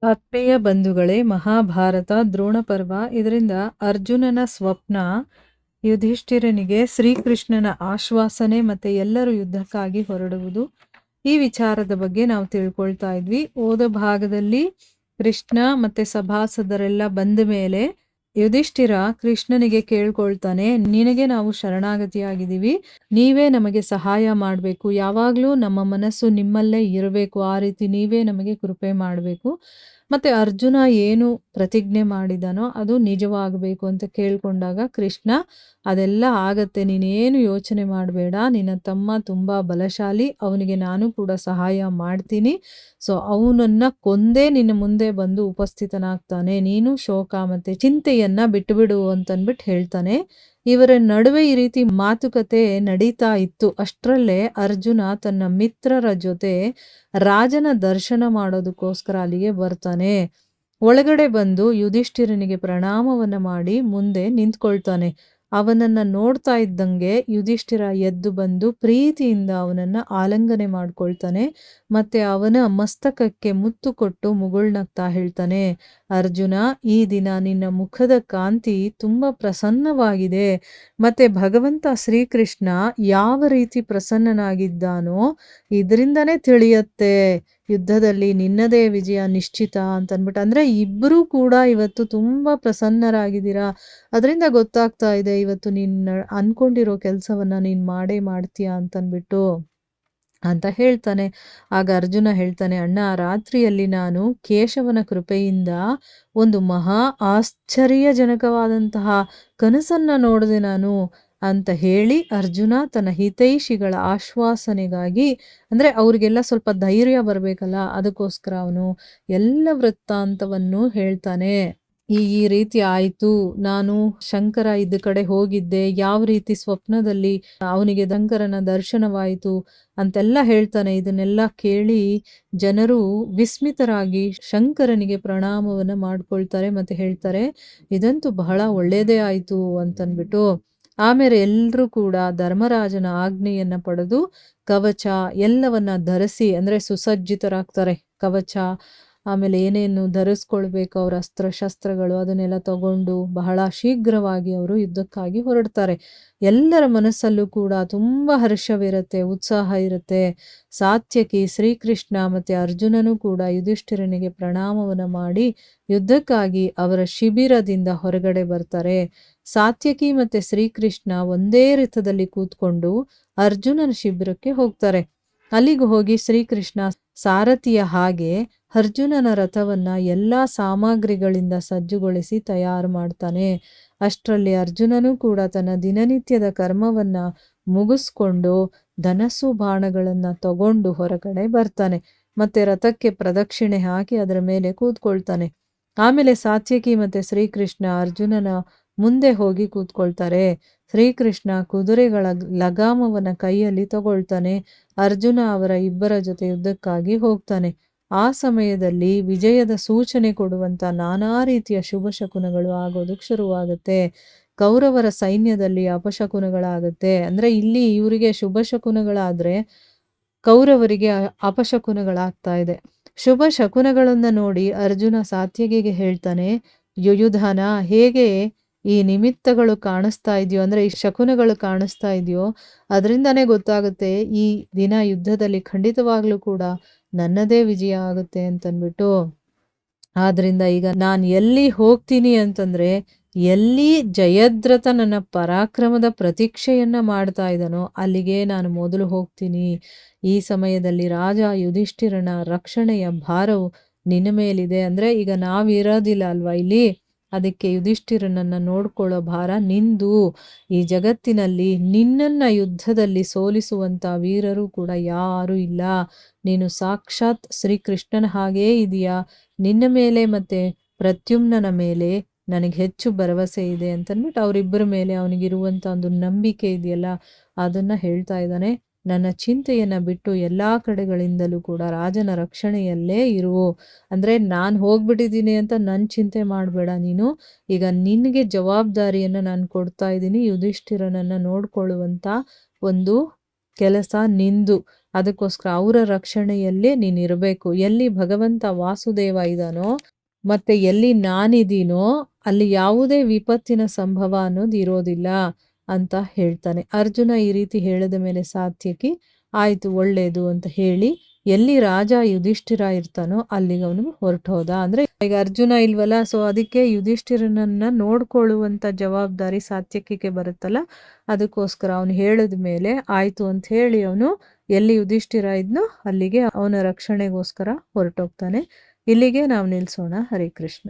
ಆತ್ಮೀಯ ಬಂಧುಗಳೇ, ಮಹಾಭಾರತ ದ್ರೋಣ ಪರ್ವ. ಇದರಿಂದ ಅರ್ಜುನನ ಸ್ವಪ್ನ, ಯುಧಿಷ್ಠಿರನಿಗೆ ಶ್ರೀಕೃಷ್ಣನ ಆಶ್ವಾಸನೆ ಮತ್ತೆ ಎಲ್ಲರೂ ಯುದ್ಧಕ್ಕಾಗಿ ಹೊರಡುವುದು, ಈ ವಿಚಾರದ ಬಗ್ಗೆ ನಾವು ತಿಳ್ಕೊಳ್ತಾ ಇದ್ವಿ. ಹೋದ ಭಾಗದಲ್ಲಿ ಕೃಷ್ಣ ಮತ್ತೆ ಸಭಾಸದರೆಲ್ಲ ಬಂದ ಮೇಲೆ ಯುಧಿಷ್ಠಿರ ಕೃಷ್ಣನಿಗೆ ಕೇಳ್ಕೊಳ್ತಾನೆ, ನಿನಗೆ ನಾವು ಶರಣಾಗತಿಯಾಗಿದ್ದೀವಿ, ನೀವೇ ನಮಗೆ ಸಹಾಯ ಮಾಡಬೇಕು, ಯಾವಾಗಲೂ ನಮ್ಮ ಮನಸ್ಸು ನಿಮ್ಮಲ್ಲೇ ಇರಬೇಕು, ಆ ರೀತಿ ನೀವೇ ನಮಗೆ ಕೃಪೆ ಮಾಡಬೇಕು, ಮತ್ತೆ ಅರ್ಜುನ ಏನು ಪ್ರತಿಜ್ಞೆ ಮಾಡಿದಾನೋ ಅದು ನಿಜವಾಗಬೇಕು ಅಂತ ಕೇಳ್ಕೊಂಡಾಗ ಕೃಷ್ಣ, ಅದೆಲ್ಲ ಆಗತ್ತೆ, ನೀನೇನು ಯೋಚನೆ ಮಾಡಬೇಡ, ನಿನ್ನ ತಮ್ಮ ತುಂಬಾ ಬಲಶಾಲಿ, ಅವನಿಗೆ ನಾನು ಕೂಡ ಸಹಾಯ ಮಾಡ್ತೀನಿ, ಸೊ ಅವನನ್ನ ಕೊಂದೇ ನಿನ್ನ ಮುಂದೆ ಬಂದು ಉಪಸ್ಥಿತನಾಗ್ತಾನೆ, ನೀನು ಶೋಕ ಮತ್ತೆ ಚಿಂತೆಯನ್ನ ಬಿಟ್ಟುಬಿಡು ಅಂತನ್ಬಿಟ್ಟು ಹೇಳ್ತಾನೆ. ಇವರ ನಡುವೆ ಈ ರೀತಿ ಮಾತುಕತೆ ನಡೀತಾ ಇತ್ತು. ಅಷ್ಟರಲ್ಲೇ ಅರ್ಜುನ ತನ್ನ ಮಿತ್ರರ ಜೊತೆ ರಾಜನ ದರ್ಶನ ಮಾಡೋದಕ್ಕೋಸ್ಕರ ಅಲ್ಲಿಗೆ ಬರ್ತಾನೆ. ಒಳಗಡೆ ಬಂದು ಯುಧಿಷ್ಠಿರನಿಗೆ ಪ್ರಣಾಮವನ್ನ ಮಾಡಿ ಮುಂದೆ ನಿಂತ್ಕೊಳ್ತಾನೆ. ಅವನನ್ನ ನೋಡ್ತಾ ಇದ್ದಂಗೆ ಯುಧಿಷ್ಠಿರ ಎದ್ದು ಬಂದು ಪ್ರೀತಿಯಿಂದ ಅವನನ್ನ ಆಲಿಂಗನೆ ಮಾಡ್ಕೊಳ್ತಾನೆ. ಮತ್ತೆ ಅವನ ಮಸ್ತಕಕ್ಕೆ ಮುತ್ತು ಕೊಟ್ಟು ಮುಗುಳ್ನಗ್ತಾ ಹೇಳ್ತಾನೆ, ಅರ್ಜುನ, ಈ ದಿನ ನಿನ್ನ ಮುಖದ ಕಾಂತಿ ತುಂಬಾ ಪ್ರಸನ್ನವಾಗಿದೆ, ಮತ್ತೆ ಭಗವಂತ ಶ್ರೀಕೃಷ್ಣ ಯಾವ ರೀತಿ ಪ್ರಸನ್ನನಾಗಿದ್ದಾನೋ ಇದರಿಂದನೇ ತಿಳಿಯತ್ತೆ ಯುದ್ಧದಲ್ಲಿ ನಿನ್ನದೇ ವಿಜಯ ನಿಶ್ಚಿತ ಅಂತನ್ಬಿಟ್ಟು. ಅಂದ್ರೆ ಇಬ್ಬರೂ ಕೂಡ ಇವತ್ತು ತುಂಬಾ ಪ್ರಸನ್ನರಾಗಿದ್ದೀರಾ, ಅದರಿಂದ ಗೊತ್ತಾಗ್ತಾ ಇದೆ ಇವತ್ತು ನೀನ್ ಅನ್ಕೊಂಡಿರೋ ಕೆಲಸವನ್ನ ನೀನ್ ಮಾಡೇ ಮಾಡ್ತೀಯಾ ಅಂತನ್ಬಿಟ್ಟು ಅಂತ ಹೇಳ್ತಾನೆ. ಆಗ ಅರ್ಜುನ ಹೇಳ್ತಾನೆ, ಅಣ್ಣ, ರಾತ್ರಿಯಲ್ಲಿ ನಾನು ಕೇಶವನ ಕೃಪೆಯಿಂದ ಒಂದು ಮಹಾ ಆಶ್ಚರ್ಯಜನಕವಾದಂತಹ ಕನಸನ್ನ ನೋಡಿದೆ ನಾನು ಅಂತ ಹೇಳಿ ಅರ್ಜುನ ತನ್ನ ಹಿತೈಷಿಗಳ ಆಶ್ವಾಸನೆಗಾಗಿ, ಅಂದ್ರೆ ಅವ್ರಿಗೆಲ್ಲ ಸ್ವಲ್ಪ ಧೈರ್ಯ ಬರಬೇಕಲ್ಲ, ಅದಕ್ಕೋಸ್ಕರ ಅವನು ಎಲ್ಲ ವೃತ್ತಾಂತವನ್ನು ಹೇಳ್ತಾನೆ. ಈ ರೀತಿ ಆಯ್ತು, ನಾನು ಶಂಕರ ಇದ್ದ ಕಡೆ ಹೋಗಿದ್ದೆ, ಯಾವ ರೀತಿ ಸ್ವಪ್ನದಲ್ಲಿ ಅವನಿಗೆ ಶಂಕರನ ದರ್ಶನವಾಯಿತು ಅಂತೆಲ್ಲ ಹೇಳ್ತಾನೆ. ಇದನ್ನೆಲ್ಲ ಕೇಳಿ ಜನರು ವಿಸ್ಮಿತರಾಗಿ ಶಂಕರನಿಗೆ ಪ್ರಣಾಮವನ್ನ ಮಾಡ್ಕೊಳ್ತಾರೆ ಮತ್ತೆ ಹೇಳ್ತಾರೆ, ಇದಂತೂ ಬಹಳ ಒಳ್ಳೇದೇ ಆಯ್ತು ಅಂತನ್ಬಿಟ್ಟು. ಆಮೇಲೆ ಎಲ್ಲರೂ ಕೂಡ ಧರ್ಮರಾಜನ ಆಜ್ಞೆಯನ್ನ ಪಡೆದು ಕವಚ ಎಲ್ಲವನ್ನ ಧರಿಸಿ, ಅಂದ್ರೆ ಸುಸಜ್ಜಿತರಾಗ್ತಾರೆ. ಕವಚ, ಆಮೇಲೆ ಏನೇನು ಧರಿಸ್ಕೊಳ್ಬೇಕು ಅವ್ರ ಶಸ್ತ್ರಗಳು, ಅದನ್ನೆಲ್ಲ ತಗೊಂಡು ಬಹಳ ಶೀಘ್ರವಾಗಿ ಅವರು ಯುದ್ಧಕ್ಕಾಗಿ ಹೊರಡ್ತಾರೆ. ಎಲ್ಲರ ಮನಸ್ಸಲ್ಲೂ ಕೂಡ ತುಂಬಾ ಹರ್ಷವಿರುತ್ತೆ, ಉತ್ಸಾಹ ಇರುತ್ತೆ. ಸಾತ್ಯಕಿ, ಶ್ರೀಕೃಷ್ಣ ಮತ್ತೆ ಅರ್ಜುನನು ಕೂಡ ಯುಧಿಷ್ಠಿರನಿಗೆ ಪ್ರಣಾಮವನ್ನ ಮಾಡಿ ಯುದ್ಧಕ್ಕಾಗಿ ಅವರ ಶಿಬಿರದಿಂದ ಹೊರಗಡೆ ಬರ್ತಾರೆ. ಸಾತ್ಯಕಿ ಮತ್ತೆ ಶ್ರೀಕೃಷ್ಣ ಒಂದೇ ರಥದಲ್ಲಿ ಕೂತ್ಕೊಂಡು ಅರ್ಜುನನ ಶಿಬಿರಕ್ಕೆ ಹೋಗ್ತಾರೆ. ಅಲ್ಲಿಗೆ ಹೋಗಿ ಶ್ರೀಕೃಷ್ಣ ಸಾರಥಿಯ ಹಾಗೆ ಅರ್ಜುನನ ರಥವನ್ನ ಎಲ್ಲಾ ಸಾಮಗ್ರಿಗಳಿಂದ ಸಜ್ಜುಗೊಳಿಸಿ ತಯಾರು ಮಾಡ್ತಾನೆ. ಅಷ್ಟರಲ್ಲಿ ಅರ್ಜುನನು ಕೂಡ ತನ್ನ ದಿನನಿತ್ಯದ ಕರ್ಮವನ್ನ ಮುಗಿಸ್ಕೊಂಡು ಧನಸ್ಸು ಬಾಣಗಳನ್ನ ತಗೊಂಡು ಹೊರಗಡೆ ಬರ್ತಾನೆ. ಮತ್ತೆ ರಥಕ್ಕೆ ಪ್ರದಕ್ಷಿಣೆ ಹಾಕಿ ಅದರ ಮೇಲೆ ಕೂತ್ಕೊಳ್ತಾನೆ. ಆಮೇಲೆ ಸಾತ್ಯಕಿ ಮತ್ತೆ ಶ್ರೀಕೃಷ್ಣ ಅರ್ಜುನನ ಮುಂದೆ ಹೋಗಿ ಕೂತ್ಕೊಳ್ತಾರೆ. ಶ್ರೀಕೃಷ್ಣ ಕುದುರೆಗಳ ಲಗಾಮವನ್ನ ಕೈಯಲ್ಲಿ ತಗೊಳ್ತಾನೆ. ಅರ್ಜುನ ಅವರ ಇಬ್ಬರ ಜೊತೆ ಯುದ್ಧಕ್ಕಾಗಿ ಹೋಗ್ತಾನೆ. ಆ ಸಮಯದಲ್ಲಿ ವಿಜಯದ ಸೂಚನೆ ಕೊಡುವಂತ ನಾನಾ ರೀತಿಯ ಶುಭ ಶಕುನಗಳು ಆಗೋದಕ್ಕೆ ಶುರುವಾಗುತ್ತೆ. ಕೌರವರ ಸೈನ್ಯದಲ್ಲಿ ಅಪಶಕುನಗಳಾಗುತ್ತೆ. ಅಂದ್ರೆ ಇಲ್ಲಿ ಇವರಿಗೆ ಶುಭ ಶಕುನಗಳಾದ್ರೆ ಕೌರವರಿಗೆ ಅಪಶಕುನಗಳಾಗ್ತಾ ಇದೆ. ಶುಭ ಶಕುನಗಳನ್ನ ನೋಡಿ ಅರ್ಜುನ ಸಾತ್ಯಕಿಗೆ ಹೇಳ್ತಾನೆ, ಯುಯುಧಾನ, ಹೇಗೆ ಈ ನಿಮಿತ್ತಗಳು ಕಾಣಿಸ್ತಾ ಇದೆಯೋ, ಅಂದ್ರೆ ಈ ಶಕುನಗಳು ಕಾಣಿಸ್ತಾ ಇದೆಯೋ, ಅದರಿಂದಾನೇ ಗೊತ್ತಾಗುತ್ತೆ ಈ ದಿನ ಯುದ್ಧದಲ್ಲಿ ಖಂಡಿತವಾಗ್ಲೂ ಕೂಡ ನನ್ನದೇ ವಿಜಯ ಆಗುತ್ತೆ ಅಂತನ್ಬಿಟ್ಟು. ಆದ್ರಿಂದ ಈಗ ನಾನು ಎಲ್ಲಿ ಹೋಗ್ತೀನಿ ಅಂತಂದ್ರೆ, ಎಲ್ಲಿ ಜಯದ್ರಥ ನನ್ನ ಪರಾಕ್ರಮದ ಪ್ರತೀಕ್ಷೆಯನ್ನ ಮಾಡ್ತಾ ಇದ್ದಾನೋ ಅಲ್ಲಿಗೆ ನಾನು ಮೊದಲು ಹೋಗ್ತೀನಿ. ಈ ಸಮಯದಲ್ಲಿ ರಾಜ ಯುಧಿಷ್ಠಿರನ ರಕ್ಷಣೆಯ ಭಾರವು ನಿನ್ನ ಮೇಲಿದೆ. ಅಂದ್ರೆ ಈಗ ನಾವಿರೋದಿಲ್ಲ ಅಲ್ವಾ ಇಲ್ಲಿ, ಅದಕ್ಕೆ ಯುಧಿಷ್ಠಿರನನ್ನ ನೋಡ್ಕೊಳ್ಳೋ ಭಾರ ನಿಂದು. ಈ ಜಗತ್ತಿನಲ್ಲಿ ನಿನ್ನನ್ನ ಯುದ್ಧದಲ್ಲಿ ಸೋಲಿಸುವಂತ ವೀರರು ಕೂಡ ಯಾರು ಇಲ್ಲ. ನೀನು ಸಾಕ್ಷಾತ್ ಶ್ರೀಕೃಷ್ಣನ ಹಾಗೇ ಇದೆಯಾ, ನಿನ್ನ ಮೇಲೆ ಮತ್ತೆ ಪ್ರದ್ಯುಮ್ನನ ಮೇಲೆ ನನಗೆ ಹೆಚ್ಚು ಭರವಸೆ ಇದೆ ಅಂತನ್ಬಿಟ್ಟು ಅವರಿಬ್ಬರ ಮೇಲೆ ಅವನಿಗಿರುವಂತ ಒಂದು ನಂಬಿಕೆ ಇದೆಯಲ್ಲ, ಅದನ್ನ ಹೇಳ್ತಾ ಇದ್ದಾನೆ. ನನ್ನ ಚಿಂತೆಯನ್ನ ಬಿಟ್ಟು ಎಲ್ಲಾ ಕಡೆಗಳಿಂದಲೂ ಕೂಡ ರಾಜನ ರಕ್ಷಣೆಯಲ್ಲೇ ಇರು. ಅಂದ್ರೆ ನಾನು ಹೋಗ್ಬಿಟ್ಟಿದ್ದೀನಿ ಅಂತ ನನ್ ಚಿಂತೆ ಮಾಡಬೇಡ ನೀನು. ಈಗ ನಿನಗೆ ಜವಾಬ್ದಾರಿಯನ್ನ ನಾನು ಕೊಡ್ತಾ ಇದ್ದೀನಿ, ಯುಧಿಷ್ಠಿರನನ್ನ ನೋಡ್ಕೊಳ್ಳುವಂತ ಒಂದು ಕೆಲಸ ನಿಂದು, ಅದಕ್ಕೋಸ್ಕರ ಅವರ ರಕ್ಷಣೆಯಲ್ಲೇ ನೀನಿರಬೇಕು. ಎಲ್ಲಿ ಭಗವಂತ ವಾಸುದೇವ ಇದ್ದಾನೋ ಮತ್ತೆ ಎಲ್ಲಿ ನಾನಿದ್ದೀನೋ ಅಲ್ಲಿ ಯಾವುದೇ ವಿಪತ್ತಿನ ಸಂಭವ ಅನ್ನೋದು ಇರೋದಿಲ್ಲ ಅಂತ ಹೇಳ್ತಾನೆ. ಅರ್ಜುನ ಈ ರೀತಿ ಹೇಳಿದ ಮೇಲೆ ಸಾತ್ಯಕಿ ಆಯ್ತು ಒಳ್ಳೇದು ಅಂತ ಹೇಳಿ ಎಲ್ಲಿ ರಾಜ ಯುಧಿಷ್ಠಿರ ಇರ್ತಾನೋ ಅಲ್ಲಿಗೆ ಅವನು ಹೊರಟೋದ. ಅಂದ್ರೆ ಈಗ ಅರ್ಜುನ ಇಲ್ವಲ್ಲ, ಸೊ ಅದಕ್ಕೆ ಯುಧಿಷ್ಠಿರನನ್ನ ನೋಡ್ಕೊಳ್ಳುವಂತ ಜವಾಬ್ದಾರಿ ಸಾತ್ಯಕಿಗೆ ಬರುತ್ತಲ್ಲ, ಅದಕ್ಕೋಸ್ಕರ ಅವನು ಹೇಳಿದ ಮೇಲೆ ಆಯ್ತು ಅಂತ ಹೇಳಿ ಅವನು ಎಲ್ಲಿ ಯುಧಿಷ್ಠಿರ ಇದ್ನೋ ಅಲ್ಲಿಗೆ ಅವನ ರಕ್ಷಣೆಗೋಸ್ಕರ ಹೊರಟೋಗ್ತಾನೆ. ಇಲ್ಲಿಗೆ ನಾವು ನಿಲ್ಸೋಣ. ಹರೇ ಕೃಷ್ಣ.